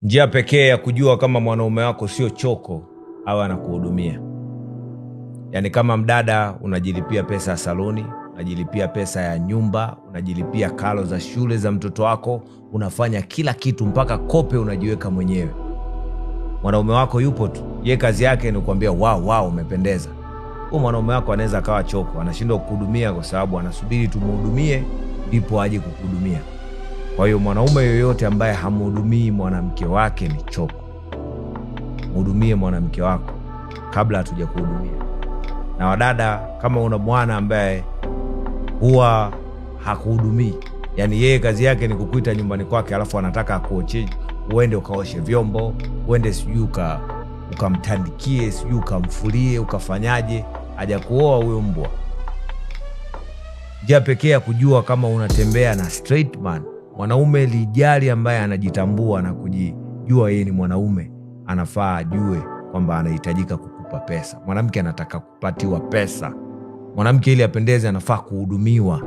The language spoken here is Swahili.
Njia pekee ya kujua kama mwanaume wako sio choko au anakuhudumia. Yaani kama mdada unajilipia pesa ya saloni, unajilipia pesa ya nyumba, unajilipia karo za shule za mtoto wako, unafanya kila kitu mpaka kope unajiweka mwenyewe. Mwanaume wako yupo tu, ye kazi yake ni kuambia wow umependeza. Huyo mwanaume wako anaweza akawa choko, anashindwa kukuhudumia kwa sababu anasubiri tumhudumie ndipo aje kukuhudumia. Kwa hiyo mwanaume yoyote ambaye hamhudumii mwanamke wake ni choko. Mhudumie mwanamke wako kabla hatuja kuhudumia. Na wadada, kama una bwana ambaye huwa hakuhudumii, yani yeye kazi yake ni kukuita nyumbani kwake alafu anataka akuoche, uende ukaoshe vyombo, uende sijui ukamtandikie, sijui ukamfulie, ukafanyaje, haja kuoa huyo mbwa. Njia pekee ya kujua kama unatembea na straight man, mwanaume lijali ambaye anajitambua na kujijua yeye ni mwanaume, anafaa ajue kwamba anahitajika kukupa pesa. Mwanamke anataka kupatiwa pesa. Mwanamke ili apendeze anafaa kuhudumiwa.